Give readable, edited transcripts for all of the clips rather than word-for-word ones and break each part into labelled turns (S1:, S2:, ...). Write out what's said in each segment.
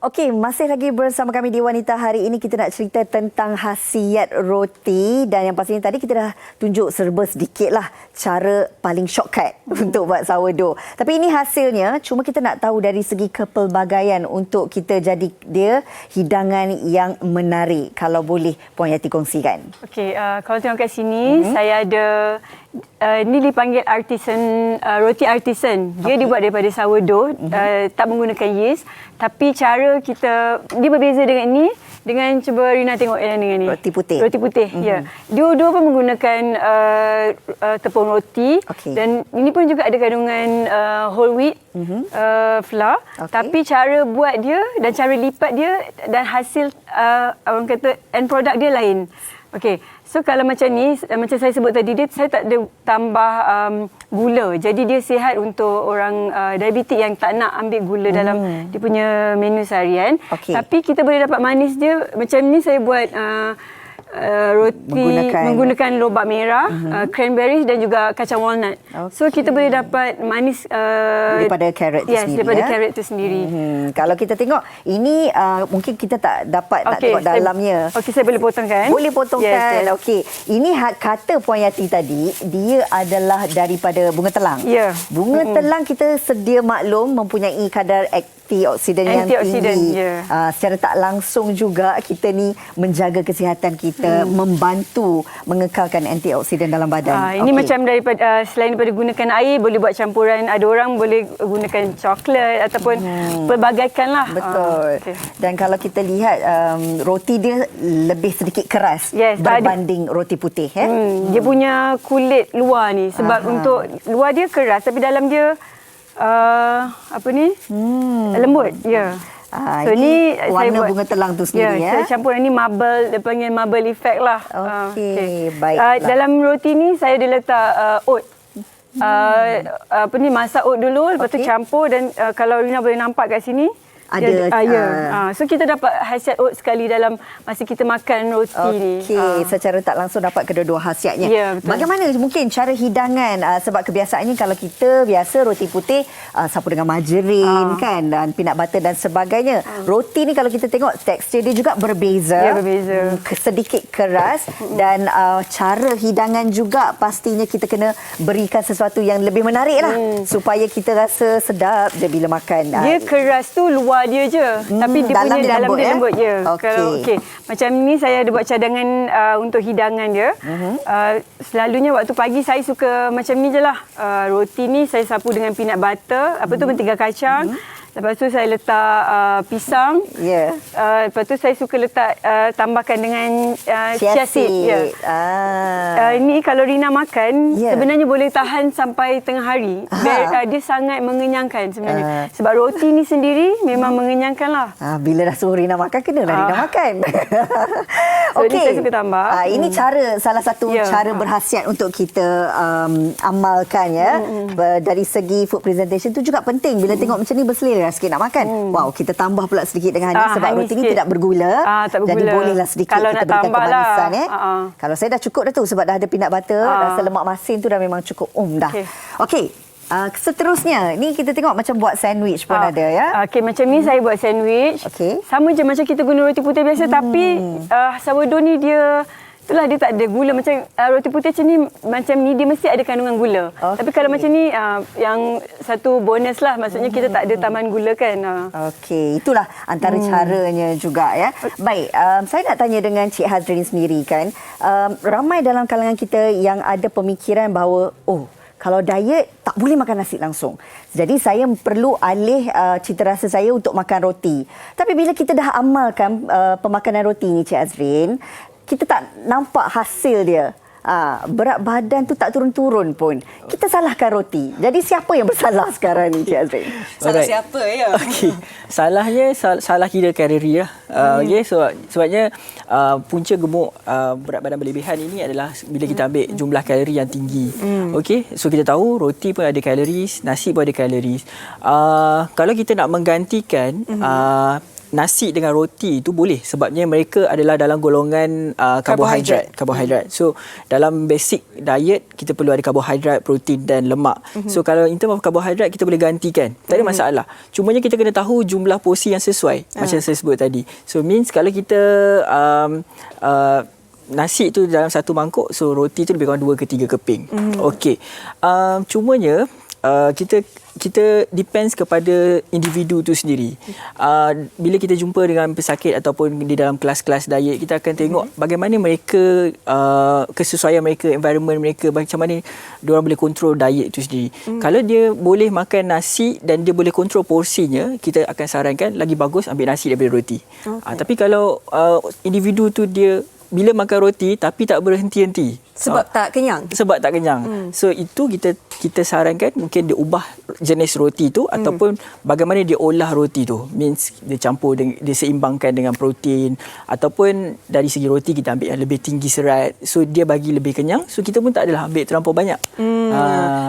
S1: Okey, masih lagi bersama kami di Wanita. Hari ini kita nak cerita tentang khasiat roti dan yang pastinya tadi kita dah tunjuk serba sedikitlah cara paling shortcut untuk buat sourdough. Tapi ini hasilnya, cuma kita nak tahu dari segi kepelbagaian untuk kita jadi dia hidangan yang menarik. Kalau boleh Puan Yati kongsikan.
S2: Okey, kalau tengok kat sini saya ada ini dipanggil roti artisan. Dia dibuat daripada sourdough, tak menggunakan yeast. Tapi cara kita, dia berbeza dengan ini. Dengan cuba Rina tengok yang dengan ni.
S1: Roti putih.
S2: Roti putih, ya. Dua-dua pun menggunakan tepung roti. Dan ini pun juga ada kandungan whole wheat flour. Tapi cara buat dia dan cara lipat dia dan hasil orang kata end product dia lain. Okey, so kalau macam ni, macam saya sebut tadi, saya tak ada tambah gula. Jadi dia sihat untuk orang diabetik yang tak nak ambil gula dalam dia punya menu seharian. Tapi kita boleh dapat manis dia. Macam ni saya buat roti menggunakan lobak merah, cranberries dan juga kacang walnut. So kita boleh dapat manis
S1: daripada carrot tu sendiri.
S2: Daripada carrot tu sendiri.
S1: Kalau kita tengok ini mungkin kita tak dapat nak tengok dalamnya.
S2: Okey, saya boleh potongkan.
S1: Boleh potongkan. Okey. Ini kata Puan Yati tadi, dia adalah daripada bunga telang.
S2: Ya.
S1: Bunga telang kita sedia maklum mempunyai kadar antioksidan yang tinggi. Secara tak langsung juga kita ni menjaga kesihatan kita, membantu mengekalkan antioksidan dalam badan.
S2: Ini macam daripada selain daripada gunakan air, boleh buat campuran. Ada orang boleh gunakan coklat ataupun pelbagaikanlah.
S1: Betul. Dan kalau kita lihat roti dia lebih sedikit keras berbanding roti putih.
S2: Dia punya kulit luar ni sebab untuk luar dia keras tapi dalam dia lembut.
S1: So ini warna saya bunga telang tu sendiri.
S2: Saya campur ini marble, dia panggil marble effect lah.
S1: Okey, baiklah.
S2: Dalam roti ni saya ada letak oat. Masak oat dulu, lepas tu campur dan kalau Rina boleh nampak kat sini ada. So kita dapat khasiat oat sekali dalam masa kita makan roti ni.
S1: Okey, secara tak langsung dapat kedua-dua khasiatnya. Bagaimana mungkin cara hidangan sebab kebiasaannya kalau kita biasa roti putih sapu dengan margarin kan dan peanut butter dan sebagainya. Roti ni kalau kita tengok tekstur dia juga berbeza.
S2: Berbeza.
S1: Sedikit keras dan cara hidangan juga pastinya kita kena berikan sesuatu yang lebih menarik lah supaya kita rasa sedap je bila makan.
S2: Dia keras tu luar dia je, tapi dia punya dalam dia lembut je. Kalau macam ni saya ada buat cadangan untuk hidangan dia. Selalunya waktu pagi saya suka macam ni je lah. Roti ni saya sapu dengan peanut butter, mentega kacang. Lepas tu saya letak pisang. Lepas tu saya suka letak tambahkan dengan chia seed. Ini kalau Rina makan sebenarnya boleh tahan sampai tengah hari. Dia sangat mengenyangkan sebenarnya. Sebab roti ni sendiri memang mengenyangkan lah.
S1: Bila dah suruh Rina makan, kenalah Rina makan.
S2: So saya suka tambah.
S1: Ini salah satu cara berkhasiat untuk kita amalkan dari segi food presentation tu juga penting. Bila tengok macam ni berselera sikit nak makan. Wow, kita tambah pula sedikit dengan honey sebab roti ni tidak bergula. Jadi bolehlah sedikit
S2: kalau
S1: kita berikan kemanisan. Kalau saya dah cukup dah tu sebab dah ada peanut butter, rasa lemak masin tu dah memang cukup dah. Okey. Seterusnya, ni kita tengok macam buat sandwich pun ada ya.
S2: Okey, macam ni saya buat sandwich. Sama je macam kita guna roti putih biasa tapi sourdough ni dia itulah dia tak ada gula macam roti putih macam ni dia mesti ada kandungan gula. Tapi kalau macam ni yang satu bonus lah, maksudnya kita tak ada tambahan gula kan.
S1: Okey, itulah antara caranya juga ya. Baik, saya nak tanya dengan Cik Hazrin sendiri kan. Ramai dalam kalangan kita yang ada pemikiran bahawa kalau diet tak boleh makan nasi langsung. Jadi saya perlu alih cita rasa saya untuk makan roti. Tapi bila kita dah amalkan pemakanan roti ni Cik Hazrin, kita tak nampak hasil dia. Berat badan tu tak turun-turun pun. Kita salahkan roti. Jadi siapa yang bersalah sekarang ni Cik Azrin?
S3: Salah siapa ya? Salahnya salah kira kalori lah. Sebabnya punca gemuk berat badan berlebihan ini adalah bila kita ambil jumlah kalori yang tinggi. So kita tahu roti pun ada kalori, nasi pun ada kalori. Kalau kita nak menggantikan nasi dengan roti itu boleh sebabnya mereka adalah dalam golongan karbohidrat. So dalam basic diet kita perlu ada karbohidrat, protein dan lemak. So kalau in term of karbohidrat kita boleh gantikan. Tak ada masalah. Cumanya kita kena tahu jumlah porsi yang sesuai macam saya sebut tadi. So means kalau kita nasi tu dalam satu mangkuk, so roti tu lebih kurang 2 ke 3 keping. Okey. Cumanya kita depends kepada individu tu sendiri. Bila kita jumpa dengan pesakit ataupun di dalam kelas-kelas diet, kita akan tengok bagaimana mereka, kesesuaian mereka, environment mereka, macam mana diorang boleh kontrol diet itu sendiri. Kalau dia boleh makan nasi dan dia boleh kontrol porsinya, kita akan sarankan lagi bagus ambil nasi daripada roti. Tapi kalau individu tu dia bila makan roti tapi tak berhenti-henti
S4: sebab tak kenyang.
S3: So itu kita sarankan mungkin dia ubah jenis roti tu ataupun bagaimana dia olah roti tu. Means dia campur, dia seimbangkan dengan protein ataupun dari segi roti kita ambil yang lebih tinggi serat. So dia bagi lebih kenyang. So kita pun tak adalah ambil terlampau banyak.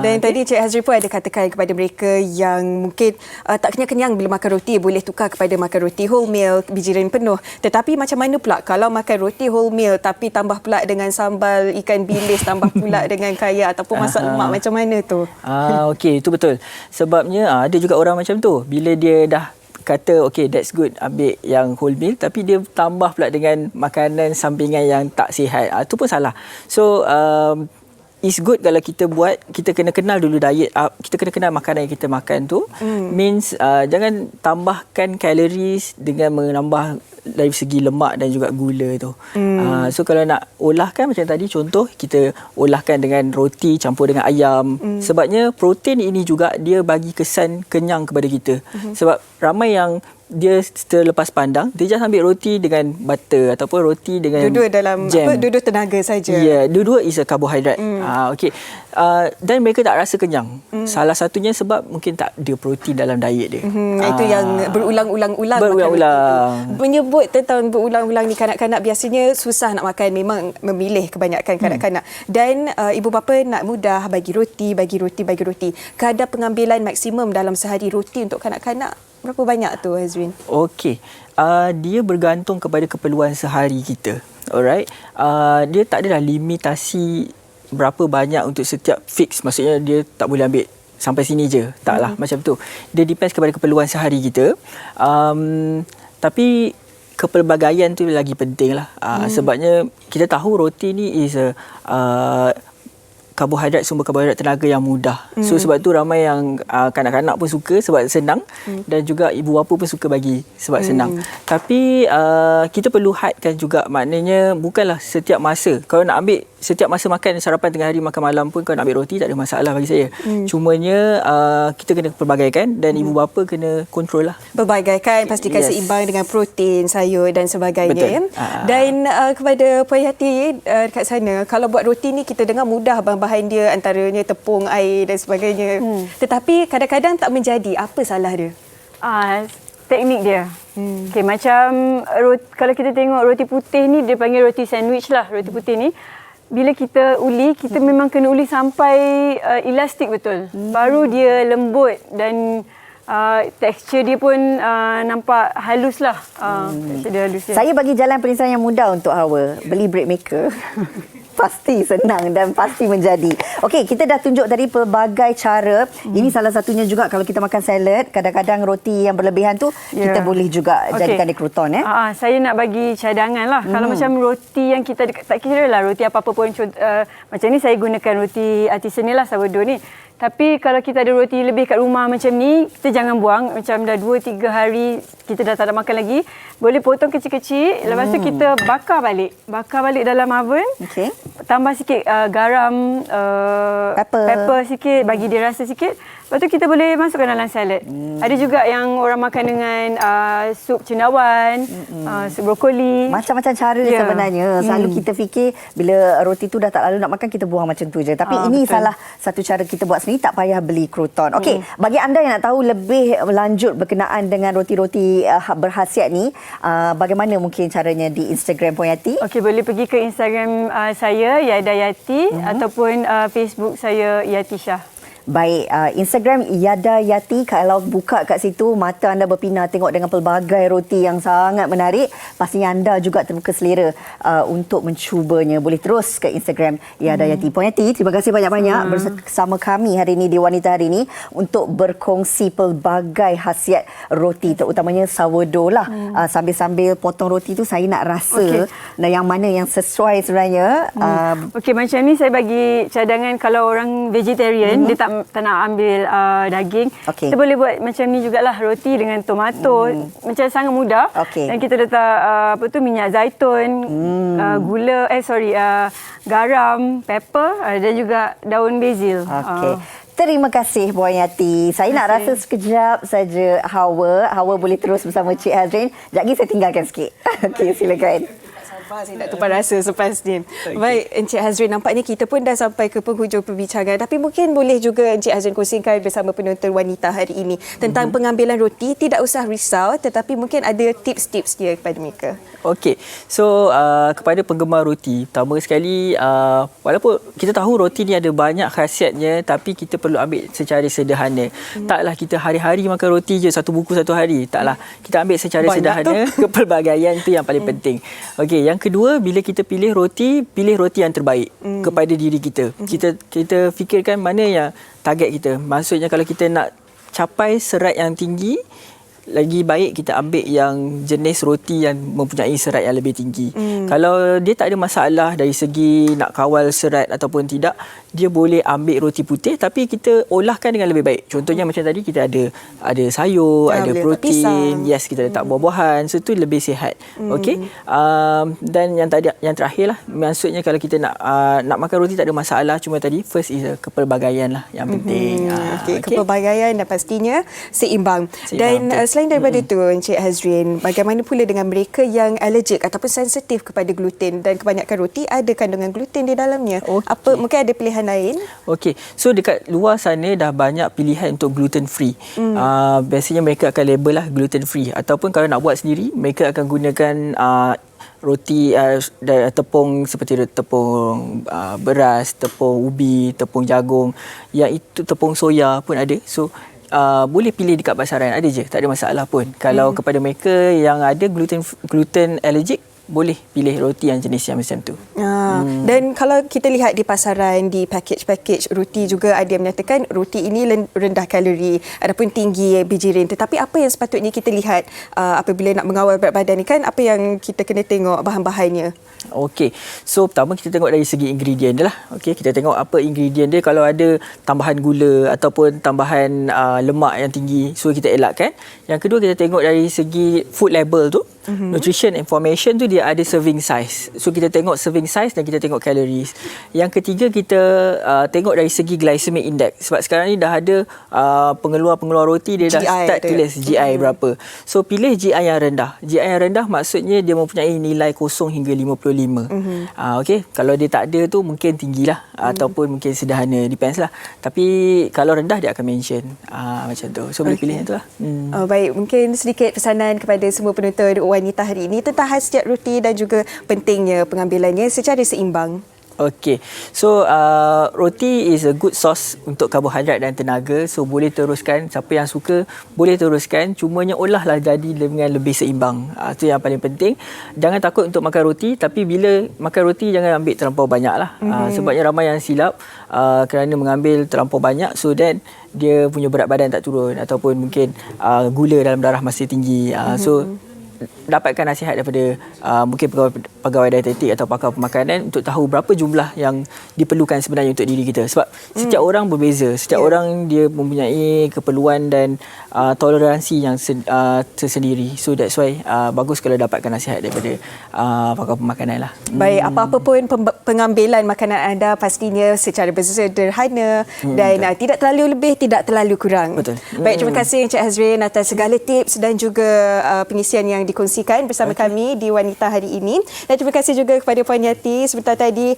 S4: Dan tadi Cik Hazri pun ada katakan kepada mereka yang mungkin tak kenyang-kenyang bila makan roti, boleh tukar kepada makan roti wholemeal biji raisin penuh. Tetapi macam mana pula kalau makan roti wholemeal tapi tambah pula dengan sambal ikan bilis, tambah pula dengan kaya ataupun masak lemak, macam mana tu?
S3: Okey, itu betul. Sebabnya ada juga orang macam tu. Bila dia dah kata okay, that's good, ambil yang wholemeal, tapi dia tambah pula dengan makanan sampingan yang tak sihat. Itu pun salah. So it's good kalau kita buat, kita kena kenal dulu diet, kita kena kenal makanan yang kita makan tu. Means jangan tambahkan calories dengan menambah dari segi lemak dan juga gula tu. So kalau nak olahkan macam tadi contoh, kita olahkan dengan roti campur dengan ayam. Sebabnya protein ini juga dia bagi kesan kenyang kepada kita. Sebab ramai yang dia terlepas pandang, dia just ambil roti dengan butter ataupun roti dengan
S4: dua-dua dalam
S3: jam.
S4: Dua-dua tenaga saja.
S3: Ya, dua-dua is a carbohydrate. Okey. Dan mereka tak rasa kenyang. Salah satunya sebab mungkin tak ada protein dalam diet dia.
S4: Itu yang berulang-ulang. Menyebut tentang berulang-ulang ni, kanak-kanak biasanya susah nak makan, memang memilih kebanyakan kanak-kanak. Dan ibu bapa nak mudah bagi roti. Kadar pengambilan maksimum dalam sehari roti untuk kanak-kanak berapa banyak tu, Hazrin?
S3: Okey. Dia bergantung kepada keperluan sehari kita. Alright. Dia tak adalah limitasi berapa banyak untuk setiap fix. Maksudnya dia tak boleh ambil sampai sini je. Taklah macam tu. Dia depends kepada keperluan sehari kita. Tapi kepelbagaian tu lagi penting lah. Sebabnya kita tahu roti ni is a sumber karbohidrat tenaga yang mudah. So sebab tu ramai yang kanak-kanak pun suka sebab senang, dan juga ibu bapa pun suka bagi sebab senang. Tapi kita perlu hadkan juga, maknanya bukanlah setiap masa. Kalau nak ambil setiap masa makan sarapan, tengah hari, makan malam pun kalau nak ambil roti tak ada masalah bagi saya. Cumanya kita kena pelbagaikan dan ibu bapa kena kontrol lah.
S4: Pelbagaikan, pastikan seimbang dengan protein, sayur dan sebagainya.
S3: Betul.
S4: Dan kepada Puan Yati dekat sana, kalau buat roti ni kita dengar mudah bahan dia, antaranya tepung, air dan sebagainya. Tetapi kadang-kadang tak menjadi. Apa salah dia?
S2: Teknik dia. Okay, macam kalau kita tengok roti putih ni, dia panggil roti sandwich lah, roti putih ni. Bila kita uli, kita memang kena uli sampai elastik betul. Baru dia lembut dan tekstur dia pun nampak halus lah.
S1: Saya bagi jalan penyelesaian yang mudah untuk Hawa. Beli bread maker. Pasti senang dan pasti menjadi. Okey, kita dah tunjuk tadi pelbagai cara. Ini salah satunya juga kalau kita makan salad, kadang-kadang roti yang berlebihan tu kita boleh juga jadikan dia crouton.
S2: Saya nak bagi cadangan lah. Kalau macam roti yang kita tak kira lah roti apa-apa pun. Macam ni saya gunakan roti artisanal lah, sourdough ni. Tapi kalau kita ada roti lebih kat rumah macam ni, kita jangan buang. Macam dah 2-3 hari kita dah tak nak makan lagi, boleh potong kecil-kecil. Lepas tu kita bakar balik dalam oven.
S1: Okey.
S2: Tambah sikit garam, pepper sikit, bagi dia rasa sikit. Lepas tu kita boleh masukkan dalam salad. Ada juga yang orang makan dengan sup cendawan, sup brokoli.
S1: Macam-macam cara sebenarnya. Selalu kita fikir bila roti tu dah tak lalu nak makan, kita buang macam tu je. Tapi ini betul. Salah satu cara kita buat sendiri, tak payah beli crouton. Okey, bagi anda yang nak tahu lebih lanjut berkenaan dengan roti-roti berkhasiat ni, bagaimana mungkin caranya di Instagram Puan Yati?
S2: Okey, boleh pergi ke Instagram saya, Yada Yati, ataupun Facebook saya, Yati Shah.
S1: Baik, Instagram Yada Yati, kalau buka kat situ mata anda berpinar tengok dengan pelbagai roti yang sangat menarik. Pastinya anda juga terbuka selera untuk mencubanya. Boleh terus ke Instagram Yada Yati. Puan Yati, terima kasih banyak-banyak bersama kami hari ini di Wanita Hari ini untuk berkongsi pelbagai khasiat roti, terutamanya sourdough lah. Sambil-sambil potong roti tu saya nak rasa yang mana yang sesuai sebenarnya.
S2: Okey, macam ni saya bagi cadangan kalau orang vegetarian, dia tak nak ambil daging. Kita boleh buat macam ni jugalah, roti dengan tomato. Macam sangat mudah. Dan kita letak minyak zaitun, gula, garam, pepper dan juga daun basil.
S1: Terima kasih Puan Yati. Saya nak rasa sekejap saja Hawa boleh terus bersama Cik Hazrin. Sekejap lagi saya tinggalkan sikit. Okey, silakan.
S4: Saya nak tukar rasa selepas ni. Baik, Encik Hazrin, nampaknya kita pun dah sampai ke penghujung perbincangan. Tapi mungkin boleh juga Encik Hazrin kongsikan bersama penonton Wanita Hari ini tentang pengambilan roti. Tidak usah risau, tetapi mungkin ada tips-tips dia kepada mereka.
S3: Okey, so kepada penggemar roti, pertama sekali, walaupun kita tahu roti ni ada banyak khasiatnya, tapi kita perlu ambil secara sederhana. Taklah kita hari-hari makan roti je, satu buku satu hari. Taklah, kita ambil secara sederhana. Kepelbagaian itu yang paling penting. Okey, yang kedua, bila kita pilih roti yang terbaik kepada diri kita. Kita fikirkan mana yang target kita. Maksudnya kalau kita nak capai serat yang tinggi, lagi baik kita ambil yang jenis roti yang mempunyai serat yang lebih tinggi. Kalau dia tak ada masalah dari segi nak kawal serat ataupun tidak, dia boleh ambil roti putih tapi kita olahkan dengan lebih baik. Contohnya macam tadi kita ada sayur, ada protein, kita letak buah-buahan, so itu lebih sihat. Okey. Dan yang terakhir lah, maksudnya kalau kita nak makan roti tak ada masalah, cuma tadi first is kepelbagaian lah yang penting.
S4: Kepelbagaian dan pastinya seimbang. Dan selain daripada itu, Encik Hazrin, bagaimana pula dengan mereka yang allergic ataupun sensitif kepada gluten, dan kebanyakan roti ada kandungan gluten di dalamnya? Mungkin ada pilihan lain? Okey,
S3: so dekat luar sana dah banyak pilihan untuk gluten free. Biasanya mereka akan label lah gluten free, ataupun kalau nak buat sendiri, mereka akan gunakan roti tepung seperti tepung beras, tepung ubi, tepung jagung, yang itu tepung soya pun ada. So boleh pilih dekat pasaran, ada je, tak ada masalah pun. Kalau kepada mereka yang ada gluten allergic, boleh pilih roti yang jenis yang macam tu.
S4: Dan kalau kita lihat di pasaran, di package roti juga ada yang menyatakan roti ini rendah kalori ataupun tinggi bijirin. Tetapi apa yang sepatutnya kita lihat apabila nak mengawal berat badan ni kan, apa yang kita kena tengok bahan-bahannya?
S3: Okey, so pertama kita tengok dari segi ingredient dia lah. Okey, kita tengok apa ingredient dia. Kalau ada tambahan gula ataupun tambahan lemak yang tinggi, so kita elakkan. Yang kedua, kita tengok dari segi food label tu, nutrition information tu, dia ada serving size. So kita tengok serving size dan kita tengok calories. Yang ketiga, kita tengok dari segi glycemic index. Sebab sekarang ni dah ada pengeluar-pengeluar roti, dia dah start tulis GI berapa. So pilih GI yang rendah. GI yang rendah maksudnya dia mempunyai nilai 0 hingga 55. Okey, kalau dia tak ada tu mungkin tinggilah ataupun mungkin sederhana, depends lah. Tapi kalau rendah dia akan mention macam tu. So boleh pilih yang tu lah.
S4: Baik, mungkin sedikit pesanan kepada semua penonton Wanita Hari ini tentang khasiat roti dan juga pentingnya pengambilannya secara seimbang.
S3: Okey, so roti is a good source untuk karbohidrat dan tenaga. So boleh teruskan, siapa yang suka boleh teruskan. Cumanya olahlah jadi dengan lebih seimbang. Itu yang paling penting. Jangan takut untuk makan roti, tapi bila makan roti jangan ambil terlampau banyak lah. Sebabnya ramai yang silap kerana mengambil terlampau banyak, so then dia punya berat badan tak turun, ataupun mungkin gula dalam darah masih tinggi. So dapatkan nasihat daripada mungkin pegawai dietetik atau pakar pemakanan untuk tahu berapa jumlah yang diperlukan sebenarnya untuk diri kita. Sebab setiap orang berbeza, setiap orang dia mempunyai keperluan dan toleransi yang tersendiri. So that's why bagus kalau dapatkan nasihat daripada pakar pemakanan lah.
S4: Baik, apa-apa pun pengambilan makanan anda pastinya secara sederhana dan tidak terlalu lebih, tidak terlalu kurang.
S3: Betul.
S4: Baik, terima kasih Encik Hazrin atas segala tips dan juga pengisian yang dikongsikan bersama kami di Wanita Hari ini. Dan terima kasih juga kepada Puan Yati sebentar tadi,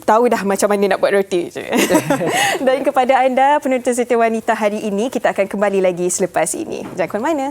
S4: tahu dah macam mana nak buat roti. Dan kepada anda penonton setia Wanita Hari ini, kita akan kembali lagi selepas ini. Jangan ke mana-mana.